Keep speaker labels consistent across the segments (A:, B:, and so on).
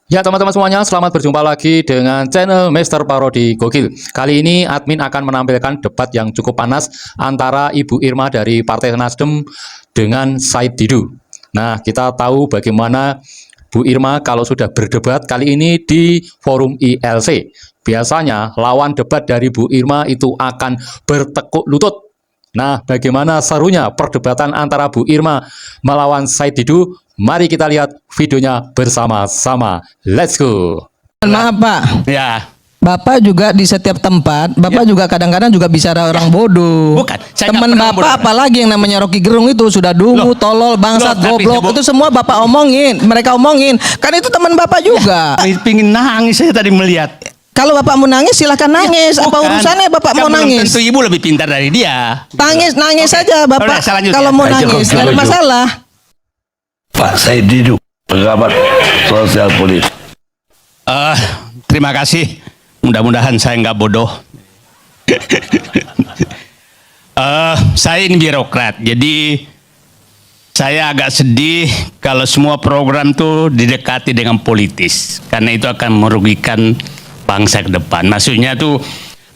A: Ya teman-teman semuanya, selamat berjumpa lagi dengan channel Mister Parodi Gokil. Kali ini admin akan menampilkan debat yang cukup panas antara Ibu Irma dari Partai Nasdem dengan Said Didu. Nah, kita tahu bagaimana Bu Irma kalau sudah berdebat kali ini di forum ILC. Biasanya lawan debat dari Bu Irma itu akan bertekuk lutut. Nah, bagaimana serunya perdebatan antara Bu Irma melawan Said Didu? Mari kita lihat videonya bersama-sama. Let's go.
B: Maaf Pak,
C: Ya,
B: Bapak juga di setiap tempat, Bapak juga kadang-kadang juga bicara orang bodoh.
C: Bukan, saya
B: Teman
C: nggak pernah
B: Bapak
C: bodoh.
B: apalagi yang namanya Rocky Gerung itu sudah dungu,
C: Loh,
B: tolol, bangsat,
C: loh, tapi
B: goblok,
C: sebut-
B: itu semua Bapak omongin, mereka omongin. Kan itu teman Bapak juga.
C: pingin nangis saya tadi melihat.
B: Kalau Bapak mau nangis silahkan nangis. Apa
C: Bukan.
B: urusannya Bapak
C: Kan
B: mau
C: belum
B: nangis?
C: Tentu ibu lebih pintar dari dia.
B: Nangis saja Bapak.
C: Udah, saya lanjut
B: Kalau
C: ya.
B: mau
D: Ayo,
B: nangis,
D: Joko,
B: tidak ada
D: Joko.
B: masalah.
D: Pak Said Didu, pengamat sosial politik.
C: Terima kasih. Mudah-mudahan saya nggak bodoh. Saya ini birokrat, jadi saya agak sedih kalau semua program tuh didekati dengan politis, karena itu akan merugikan bangsa ke depan. Maksudnya tuh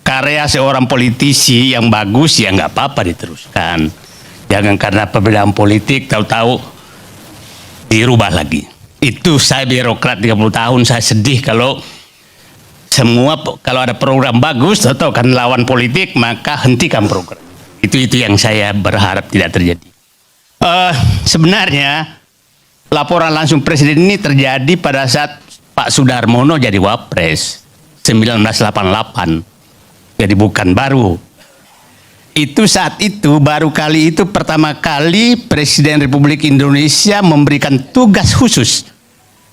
C: karya seorang politisi yang bagus ya nggak apa-apa diteruskan. Jangan karena perbedaan politik tahu-tahu dirubah lagi. Itu saya birokrat 30 tahun, saya sedih kalau kalau ada program bagus atau kan lawan politik maka hentikan program. Itu yang saya berharap tidak terjadi. Sebenarnya laporan langsung presiden ini terjadi pada saat Pak Sudarmono jadi wapres 1988. Jadi bukan baru. Itu saat itu baru kali itu pertama kali Presiden Republik Indonesia memberikan tugas khusus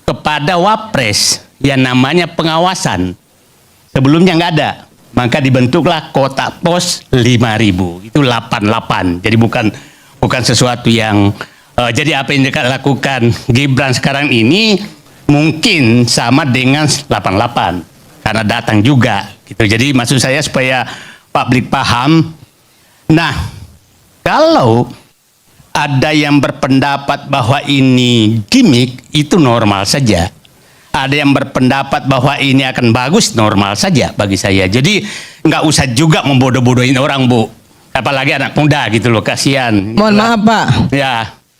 C: kepada wapres yang namanya pengawasan. Sebelumnya nggak ada. Maka dibentuklah kotak pos 5.000. Itu 88. Jadi bukan sesuatu yang jadi apa yang dilakukan Gibran sekarang ini mungkin sama dengan 88 karena datang juga gitu. Jadi maksud saya supaya publik paham. Nah, kalau ada yang berpendapat bahwa ini gimmick, itu normal saja. Ada yang berpendapat bahwa ini akan bagus, normal saja bagi saya. Jadi nggak usah juga membodoh-bodohin orang, Bu. Apalagi anak muda gitu loh, kasihan.
B: Mohon maaf Pak.
C: Ya,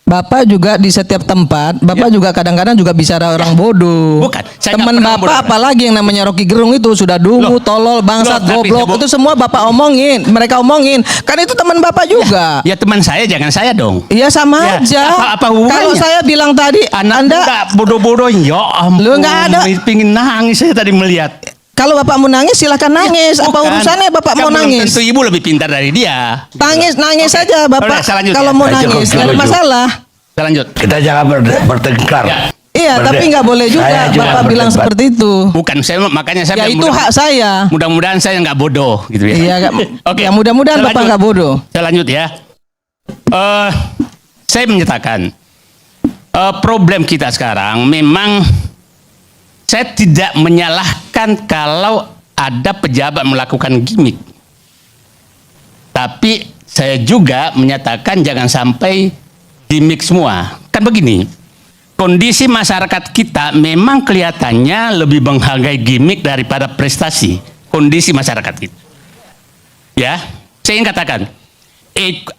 B: Bapak juga di setiap tempat, Bapak juga kadang-kadang juga bicara orang bodoh.
C: Bukan, saya
B: Teman
C: nggak pernah
B: Bapak
C: bodoh.
B: apalagi yang namanya Rocky Gerung itu sudah dungu,
C: Loh,
B: tolol, bangsat,
C: loh, tapi
B: goblok,
C: sebut-
B: itu semua Bapak omongin, mereka omongin. Kan itu teman Bapak juga.
C: ya teman saya, jangan saya dong.
B: Iya sama
C: Ya,
B: aja.
C: apa hubungannya?
B: Kalau saya bilang tadi,
C: Anak
B: Anda
C: muda bodoh-bodohin, ya ampun.
B: Lu nggak ada.
C: Pingin nangis saya tadi melihat.
B: kalau Bapak mau nangis silahkan nangis. Apa
C: Bukan.
B: urusannya Bapak
C: Kan
B: mau
C: belum
B: nangis?
C: Tentu ibu lebih pintar dari dia.
B: Nangis saja Bapak.
C: Udah, saya lanjut
B: Kalau
C: ya.
B: mau
D: Ayo, Joko,
B: nangis, tidak ada
D: Joko.
B: masalah.
C: Saya lanjut.
D: Kita jangan bertengkar.
C: Ya.
B: Iya, tapi nggak boleh juga
D: Saya juga
B: Bapak bilang
D: berdebat.
B: seperti itu.
C: Bukan, makanya saya
B: Ya
C: bilang
B: itu hak saya.
C: mudah-mudahan saya nggak bodoh gitu ya.
B: Iya,
C: Oke.
B: ya mudah-mudahan
C: Saya
B: Bapak
C: lanjut.
B: nggak bodoh.
C: Saya lanjut ya. Saya menyatakan problem kita sekarang memang saya tidak menyalahkan kalau ada pejabat melakukan gimmick. Tapi saya juga menyatakan jangan sampai gimmick semua. Kan begini, kondisi masyarakat kita memang kelihatannya lebih menghargai gimmick daripada prestasi. Kondisi masyarakat kita. Ya, saya ingin katakan,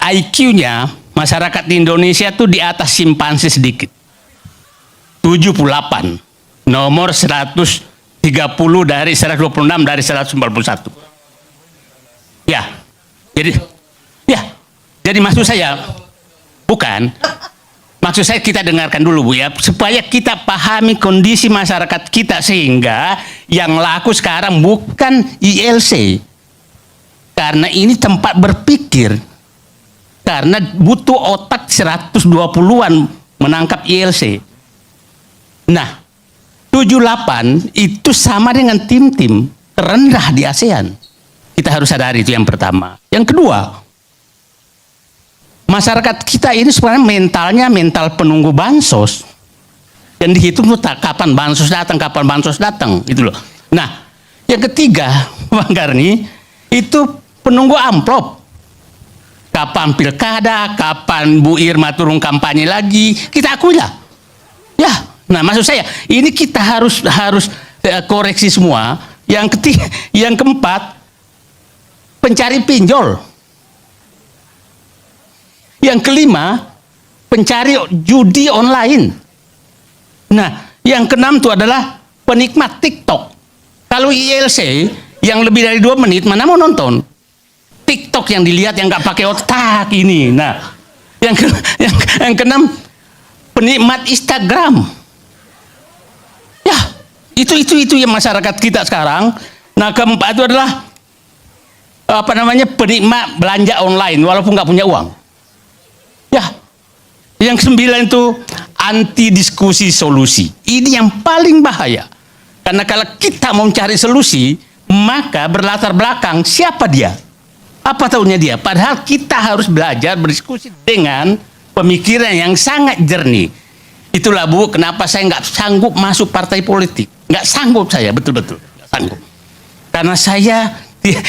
C: IQ-nya masyarakat di Indonesia tuh di atas simpanse sedikit. 78, nomor 130 dari 126 dari 191. Ya, jadi maksud saya, bukan, maksud saya kita dengarkan dulu Bu ya, supaya kita pahami kondisi masyarakat kita sehingga yang laku sekarang bukan ILC. Karena ini tempat berpikir. Karena butuh otak 120-an menangkap ILC. Nah, 78 itu sama dengan tim-tim terendah di ASEAN. Kita harus sadari itu yang pertama. Yang kedua, masyarakat kita ini sebenarnya mentalnya mental penunggu bansos. Yang dihitung tuh kapan bansos datang, gitu loh. Nah, yang ketiga, Bang Karni, itu penunggu amplop. Kapan pilkada, kapan Bu Irma turun kampanye lagi, kita akui lah. Ya, Nah, maksud saya ini kita harus koreksi semua. Yang keempat, pencari pinjol. Yang kelima, pencari judi online. Nah, yang keenam itu adalah penikmat TikTok. Kalau ILC yang lebih dari 2 menit, mana mau nonton? TikTok yang dilihat yang nggak pakai otak ini. Nah, yang keenam, penikmat Instagram. Ya, itu yang masyarakat kita sekarang. Nah, keempat itu adalah penikmat belanja online walaupun nggak punya uang. Ya, yang kesembilan itu anti diskusi solusi. Ini yang paling bahaya. Karena kalau kita mau mencari solusi, maka berlatar belakang siapa dia, apa tahunya dia. Padahal kita harus belajar berdiskusi dengan pemikiran yang sangat jernih. Itulah Bu, kenapa saya nggak sanggup masuk partai politik. Nggak sanggup saya, betul-betul nggak sanggup. Karena saya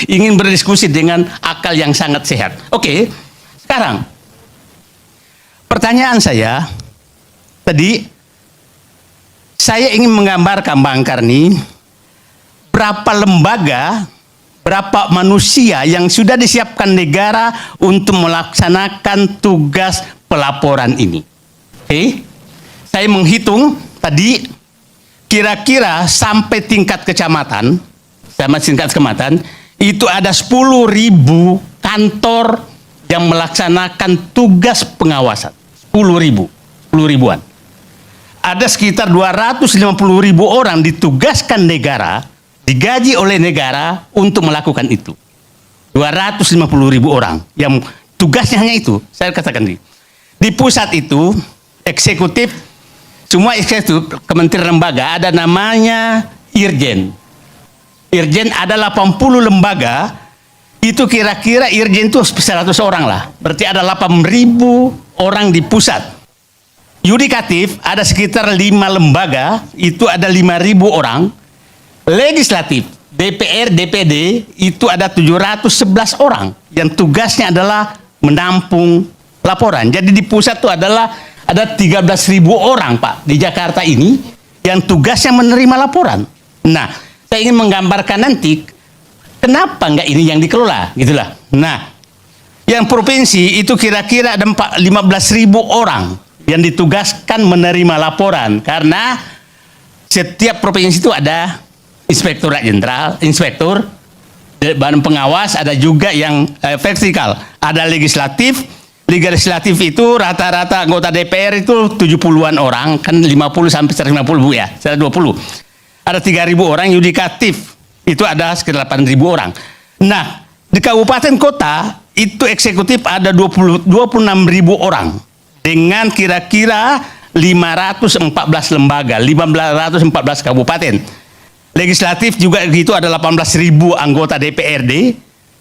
C: ingin berdiskusi dengan akal yang sangat sehat. Oke, sekarang pertanyaan saya tadi, saya ingin menggambarkan Bang Karni, berapa lembaga, berapa manusia yang sudah disiapkan negara untuk melaksanakan tugas pelaporan ini. Oke, saya menghitung tadi kira-kira sampai tingkat kecamatan, itu ada 10.000 kantor yang melaksanakan tugas pengawasan. 10.000-an. Ada sekitar 250.000 orang ditugaskan negara, digaji oleh negara untuk melakukan itu. 250.000 orang yang tugasnya hanya itu. Saya katakan di pusat itu eksekutif, semua eksekutif kementerian lembaga ada namanya Irjen. Irjen ada 80 lembaga, itu kira-kira Irjen itu 100 orang lah. Berarti ada 8.000 orang di pusat. Yudikatif ada sekitar 5 lembaga, itu ada 5.000 orang. Legislatif, DPR, DPD, itu ada 711 orang yang tugasnya adalah menampung laporan. Jadi di pusat itu ada 13.000 orang Pak di Jakarta ini yang tugasnya menerima laporan. Nah, saya ingin menggambarkan nanti kenapa enggak ini yang dikelola, gitulah. Nah, yang provinsi itu kira-kira ada 15.000 orang yang ditugaskan menerima laporan, karena setiap provinsi itu ada inspektorat jenderal, inspektur, badan pengawas, ada juga yang vertikal, ada legislatif. Legislatif itu rata-rata anggota DPR itu 70-an orang, kan 50 sampai 150 Bu ya, 120. Ada 3.000 orang. Yudikatif itu ada sekitar 8.000 orang. Nah, di kabupaten kota itu eksekutif ada 26.000 orang dengan kira-kira 514 lembaga, 1.514 kabupaten. Legislatif juga gitu ada 18.000 anggota DPRD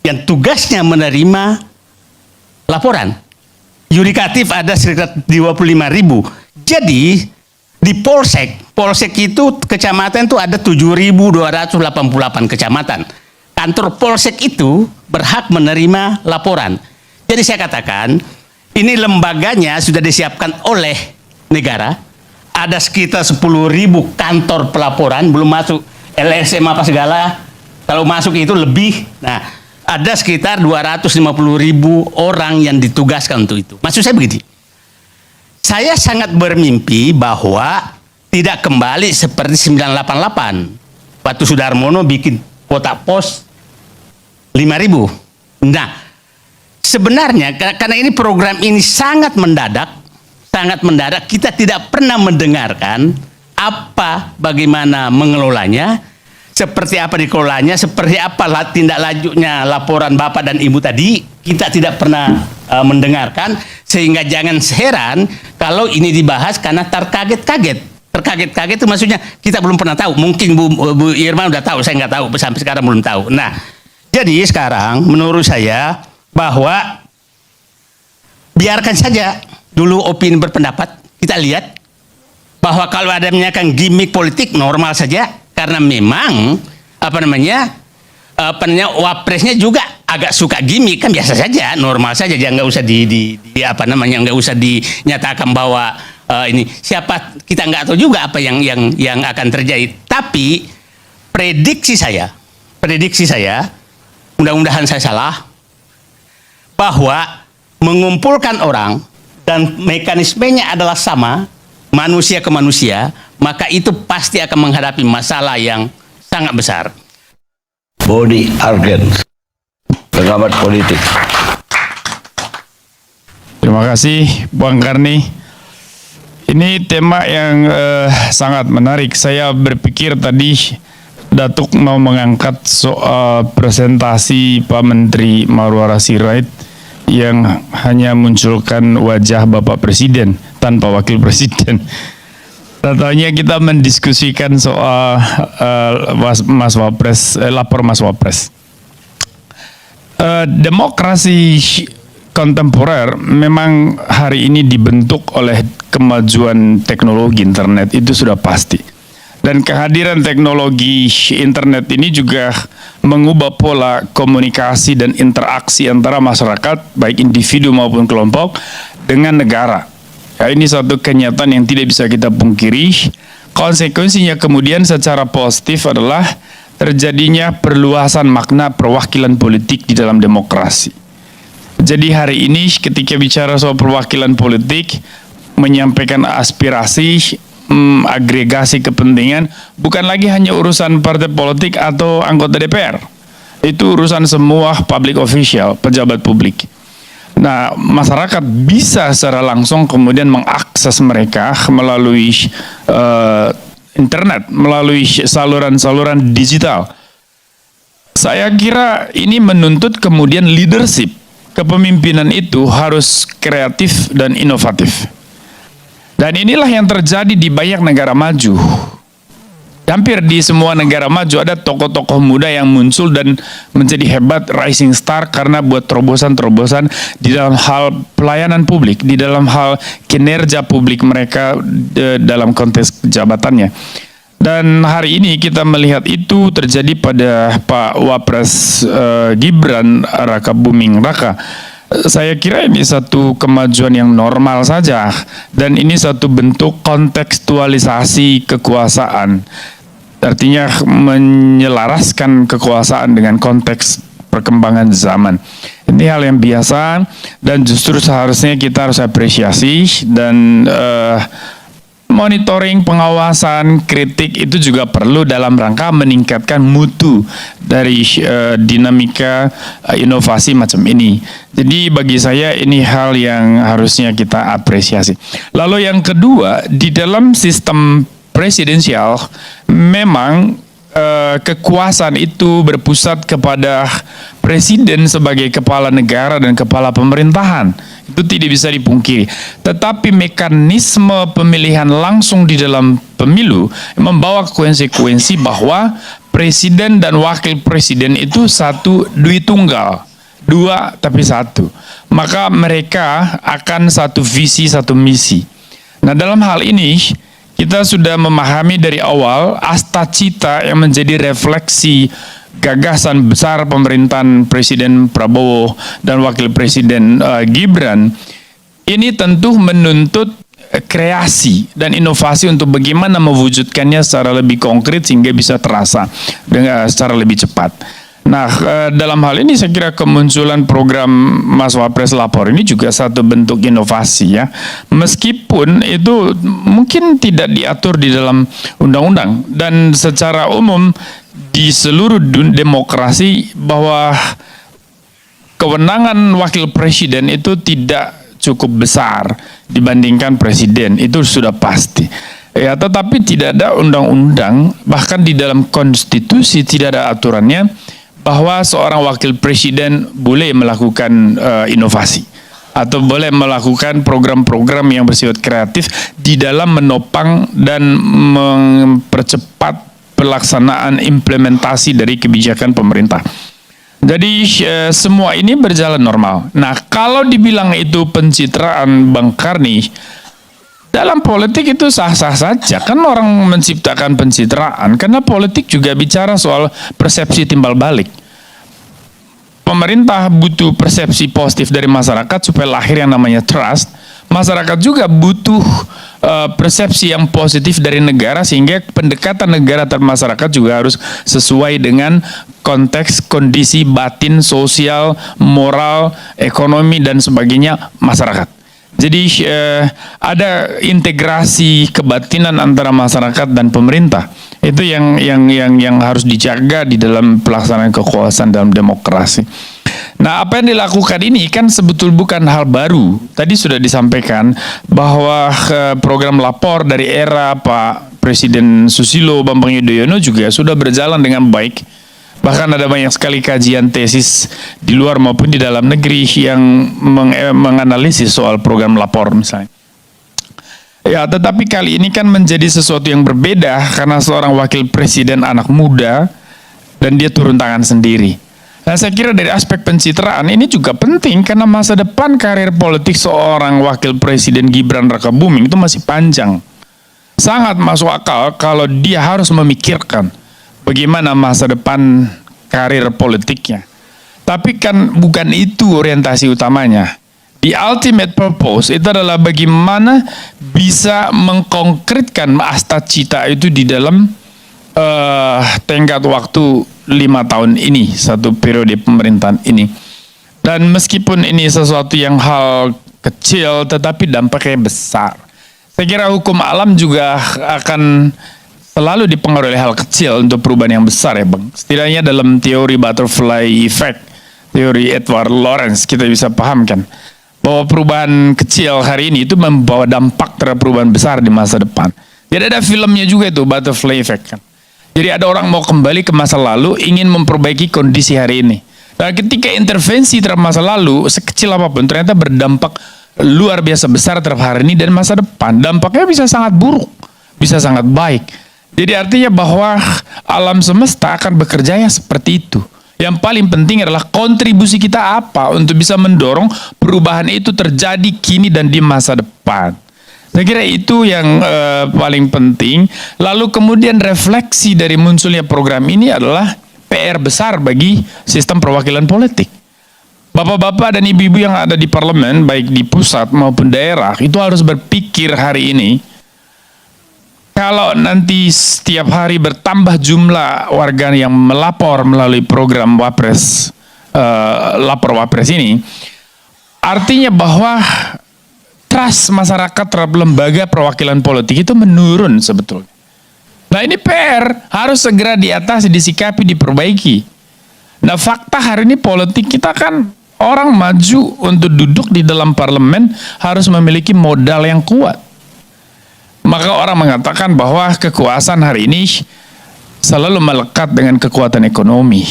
C: yang tugasnya menerima laporan. Yudikatif ada sekitar 25.000. Jadi di Polsek itu kecamatan itu ada 7.288 kecamatan. Kantor Polsek itu berhak menerima laporan. Jadi saya katakan, ini lembaganya sudah disiapkan oleh negara. Ada sekitar 10.000 kantor pelaporan, belum masuk LSM apa segala. Kalau masuk itu lebih. Nah, ada sekitar 250.000 orang yang ditugaskan untuk itu. Maksud saya begini, saya sangat bermimpi bahwa tidak kembali seperti 988. Waktu Sudarmono bikin kotak pos 5.000. Nah, sebenarnya karena ini program ini sangat mendadak, kita tidak pernah mendengarkan bagaimana mengelolanya, seperti apa dikelolanya, seperti apa tindak lanjutnya laporan Bapak dan Ibu tadi, kita tidak pernah mendengarkan, sehingga jangan heran kalau ini dibahas karena terkaget-kaget. Terkaget-kaget itu maksudnya kita belum pernah tahu. Mungkin Bu Irma udah tahu, saya nggak tahu, sampai sekarang belum tahu. Nah, jadi sekarang menurut saya bahwa biarkan saja dulu opini berpendapat, kita lihat bahwa kalau ada menyatakan gimmick politik normal saja, karena memang wapresnya juga agak suka gimmick, kan biasa saja, normal saja, jangan nggak usah nggak usah dinyatakan bahwa ini siapa, kita nggak tahu juga apa yang akan terjadi. Tapi prediksi saya, mudah-mudahan saya salah, bahwa mengumpulkan orang dan mekanismenya adalah sama, manusia ke manusia, maka itu pasti akan menghadapi masalah yang sangat besar.
D: Boni Argen, pengamat politik.
E: Terima kasih Bang Karni. Ini tema yang sangat menarik. Saya berpikir tadi Datuk mau mengangkat soal presentasi Pak Menteri Marwara Sirait yang hanya munculkan wajah Bapak Presiden tanpa Wakil Presiden. Katanya kita mendiskusikan soal Mas Wapres, lapor Mas Wapres. Demokrasi kontemporer memang hari ini dibentuk oleh kemajuan teknologi internet, itu sudah pasti. Dan kehadiran teknologi internet ini juga mengubah pola komunikasi dan interaksi antara masyarakat, baik individu maupun kelompok, dengan negara. Ya, ini satu kenyataan yang tidak bisa kita pungkiri. Konsekuensinya kemudian secara positif adalah terjadinya perluasan makna perwakilan politik di dalam demokrasi. Jadi hari ini ketika bicara soal perwakilan politik, menyampaikan aspirasi, agregasi kepentingan, bukan lagi hanya urusan partai politik atau anggota DPR. Itu urusan semua public official, pejabat publik. Nah, masyarakat bisa secara langsung kemudian mengakses mereka melalui internet, melalui saluran-saluran digital. Saya kira ini menuntut kemudian leadership. Kepemimpinan itu harus kreatif dan inovatif. Dan inilah yang terjadi di banyak negara maju. Hampir di semua negara maju ada tokoh-tokoh muda yang muncul dan menjadi hebat, rising star karena buat terobosan-terobosan di dalam hal pelayanan publik, di dalam hal kinerja publik mereka dalam konteks jabatannya. Dan hari ini kita melihat itu terjadi pada Pak Wapres Gibran Raka Buming Raka. Saya kira ini satu kemajuan yang normal saja, dan ini satu bentuk kontekstualisasi kekuasaan. Artinya menyelaraskan kekuasaan dengan konteks perkembangan zaman. Ini hal yang biasa dan justru seharusnya kita harus apresiasi dan monitoring, pengawasan, kritik itu juga perlu dalam rangka meningkatkan mutu dari dinamika inovasi macam ini. Jadi bagi saya ini hal yang harusnya kita apresiasi. Lalu yang kedua, di dalam sistem presidensial memang kekuasaan itu berpusat kepada presiden sebagai kepala negara dan kepala pemerintahan. Itu tidak bisa dipungkiri. Tetapi mekanisme pemilihan langsung di dalam pemilu membawa konsekuensi bahwa presiden dan wakil presiden itu satu duit tunggal, dua tapi satu. Maka mereka akan satu visi, satu misi. Nah, dalam hal ini kita sudah memahami dari awal asta cita yang menjadi refleksi gagasan besar pemerintahan Presiden Prabowo dan Wakil Presiden Gibran. Ini tentu menuntut kreasi dan inovasi untuk bagaimana mewujudkannya secara lebih konkret sehingga bisa terasa dengan secara lebih cepat. Nah, dalam hal ini saya kira kemunculan program Mas Wapres Lapor ini juga satu bentuk inovasi ya. Meskipun itu mungkin tidak diatur di dalam undang-undang dan secara umum di seluruh demokrasi bahwa kewenangan wakil presiden itu tidak cukup besar dibandingkan presiden, itu sudah pasti. Ya, tetapi tidak ada undang-undang, bahkan di dalam konstitusi tidak ada aturannya bahwa seorang wakil presiden boleh melakukan inovasi atau boleh melakukan program-program yang bersifat kreatif di dalam menopang dan mempercepat pelaksanaan implementasi dari kebijakan pemerintah. Jadi semua ini berjalan normal. Nah, kalau dibilang itu pencitraan Bang Karni, dalam politik itu sah-sah saja. Kan orang menciptakan pencitraan, karena politik juga bicara soal persepsi timbal balik. Pemerintah butuh persepsi positif dari masyarakat supaya lahir yang namanya trust. masyarakat juga butuh persepsi yang positif dari negara, sehingga pendekatan negara terhadap masyarakat juga harus sesuai dengan konteks, kondisi batin, sosial, moral, ekonomi dan sebagainya masyarakat. Jadi ada integrasi kebatinan antara masyarakat dan pemerintah. Itu yang harus dijaga di dalam pelaksanaan kekuasaan dalam demokrasi. Nah, apa yang dilakukan ini kan sebetulnya bukan hal baru. Tadi sudah disampaikan bahwa program lapor dari era Pak Presiden Susilo Bambang Yudhoyono juga sudah berjalan dengan baik. Bahkan ada banyak sekali kajian tesis di luar maupun di dalam negeri yang menganalisis soal program lapor misalnya. Ya, tetapi kali ini kan menjadi sesuatu yang berbeda karena seorang wakil presiden anak muda dan dia turun tangan sendiri. Nah, saya kira dari aspek pencitraan ini juga penting karena masa depan karir politik seorang wakil presiden Gibran Rakabuming itu masih panjang. Sangat masuk akal kalau dia harus memikirkan bagaimana masa depan karir politiknya. Tapi kan bukan itu orientasi utamanya. The ultimate purpose itu adalah bagaimana bisa mengkonkretkan cita itu di dalam tenggat waktu 5 tahun ini, satu periode pemerintahan ini. Dan meskipun ini sesuatu yang hal kecil, tetapi dampaknya besar. Saya kira hukum alam juga akan selalu dipengaruhi oleh hal kecil untuk perubahan yang besar ya Bang. Setidaknya dalam teori butterfly effect, teori Edward Lorenz, kita bisa pahamkan bahwa perubahan kecil hari ini itu membawa dampak terhadap perubahan besar di masa depan. Jadi ada filmnya juga itu, Butterfly Effect kan. Jadi ada orang mau kembali ke masa lalu, ingin memperbaiki kondisi hari ini. Nah, ketika intervensi terhadap masa lalu, sekecil apapun, ternyata berdampak luar biasa besar terhadap hari ini dan masa depan. Dampaknya bisa sangat buruk, bisa sangat baik. Jadi artinya bahwa alam semesta akan bekerja seperti itu. Yang paling penting adalah kontribusi kita apa untuk bisa mendorong perubahan itu terjadi kini dan di masa depan. Saya kira itu yang paling penting. Lalu kemudian refleksi dari munculnya program ini adalah PR besar bagi sistem perwakilan politik. Bapak-bapak dan ibu-ibu yang ada di parlemen, baik di pusat maupun daerah, itu harus berpikir hari ini, kalau nanti setiap hari bertambah jumlah warga yang melapor melalui program Wapres, lapor Wapres ini, artinya bahwa trust masyarakat terhadap lembaga perwakilan politik itu menurun sebetulnya. Nah, ini PR harus segera diatasi, disikapi, diperbaiki. Nah, fakta hari ini politik kita kan orang maju untuk duduk di dalam parlemen harus memiliki modal yang kuat. Maka orang mengatakan bahwa kekuasaan hari ini selalu melekat dengan kekuatan ekonomi.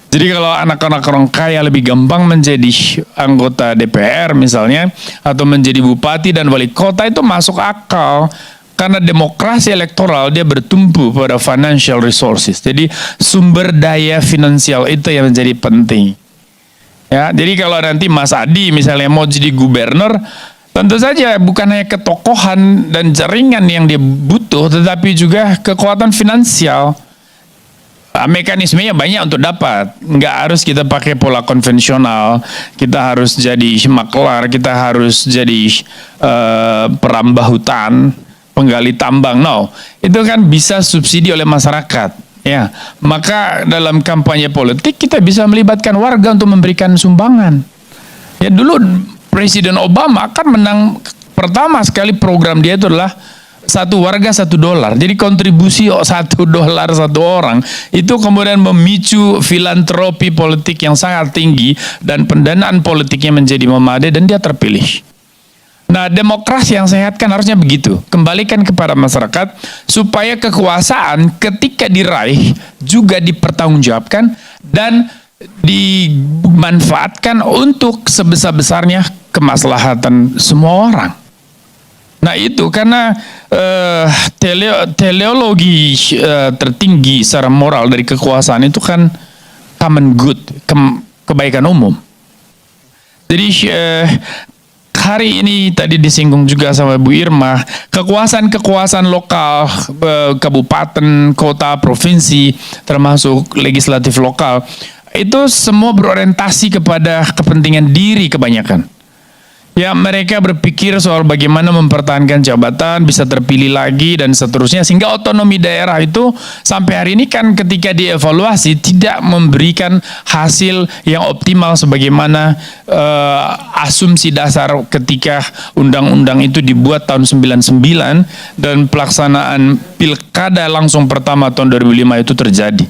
E: Jadi kalau anak-anak orang kaya lebih gampang menjadi anggota DPR misalnya, atau menjadi bupati dan wali kota, itu masuk akal. Karena demokrasi elektoral dia bertumpu pada financial resources. Jadi sumber daya finansial itu yang menjadi penting. Ya, jadi kalau nanti Mas Adi misalnya mau jadi gubernur, tentu saja bukan hanya ketokohan dan jaringan yang dia butuh, tetapi juga kekuatan finansial. Mekanismenya banyak untuk dapat. Nggak harus kita pakai pola konvensional. Kita harus jadi maklar, kita harus jadi perambah hutan, penggali tambang. No, itu kan bisa subsidi oleh masyarakat. Ya, maka dalam kampanye politik kita bisa melibatkan warga untuk memberikan sumbangan. Ya, dulu Presiden Obama kan menang pertama sekali program dia itu adalah satu warga $1. Jadi kontribusi $1 satu orang itu kemudian memicu filantropi politik yang sangat tinggi dan pendanaan politiknya menjadi memadai dan dia terpilih. Nah, demokrasi yang sehat kan harusnya begitu. Kembalikan kepada masyarakat supaya kekuasaan ketika diraih juga dipertanggungjawabkan dan dimanfaatkan untuk sebesar-besarnya kemaslahatan semua orang. Nah, itu karena teleologi tertinggi secara moral dari kekuasaan itu kan common good, kebaikan umum. Jadi hari ini tadi disinggung juga sama Bu Irma, kekuasaan-kekuasaan lokal, kabupaten, kota, provinsi, termasuk legislatif lokal, itu semua berorientasi kepada kepentingan diri kebanyakan. Ya, mereka berpikir soal bagaimana mempertahankan jabatan, bisa terpilih lagi dan seterusnya, sehingga otonomi daerah itu sampai hari ini kan ketika dievaluasi tidak memberikan hasil yang optimal sebagaimana asumsi dasar ketika undang-undang itu dibuat tahun 99 dan pelaksanaan pilkada langsung pertama tahun 2005 itu terjadi.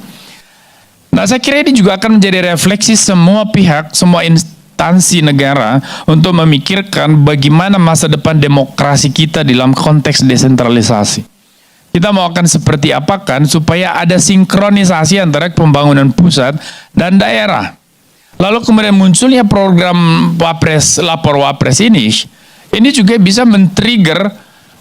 E: Nah, saya kira ini juga akan menjadi refleksi semua pihak, semua instansi negara untuk memikirkan bagaimana masa depan demokrasi kita dalam konteks desentralisasi. Kita mau akan seperti apa kan supaya ada sinkronisasi antara pembangunan pusat dan daerah. Lalu kemudian munculnya program Wapres, lapor Wapres ini juga bisa men-trigger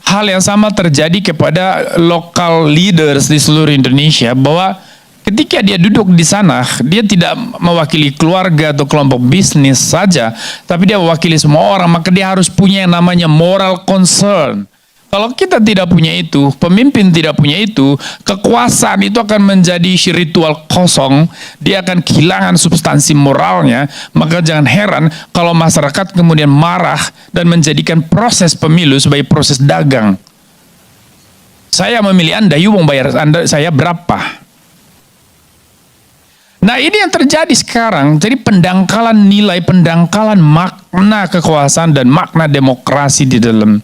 E: hal yang sama terjadi kepada local leaders di seluruh Indonesia, bahwa ketika dia duduk di sana, dia tidak mewakili keluarga atau kelompok bisnis saja, tapi dia mewakili semua orang, maka dia harus punya yang namanya moral concern. Kalau kita tidak punya itu, pemimpin tidak punya itu, kekuasaan itu akan menjadi ritual kosong, dia akan kehilangan substansi moralnya, maka jangan heran kalau masyarakat kemudian marah dan menjadikan proses pemilu sebagai proses dagang. Saya memilih Anda, you mau bayar saya berapa? Nah, ini yang terjadi sekarang. Jadi pendangkalan nilai, pendangkalan makna kekuasaan dan makna demokrasi di dalam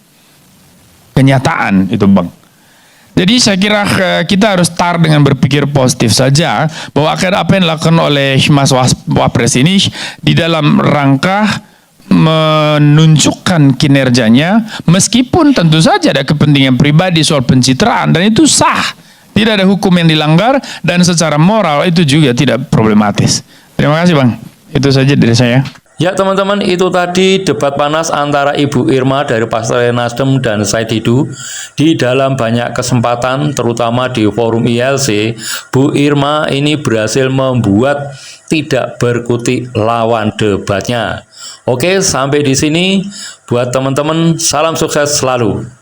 E: kenyataan itu, Bang. Jadi saya kira kita harus start dengan berpikir positif saja, bahwa apa yang dilakukan oleh Mas Wapres ini di dalam rangka menunjukkan kinerjanya, meskipun tentu saja ada kepentingan pribadi soal pencitraan, dan itu sah. Tidak ada hukum yang dilanggar dan secara moral itu juga tidak problematis. Terima kasih, Bang. Itu saja dari saya.
A: Ya teman-teman, itu tadi debat panas antara Ibu Irma dari Partai Nasdem dan Said Didu. Di dalam banyak kesempatan, terutama di forum ILC, Bu Irma ini berhasil membuat tidak berkutik lawan debatnya. Oke, sampai di sini. Buat teman-teman, salam sukses selalu.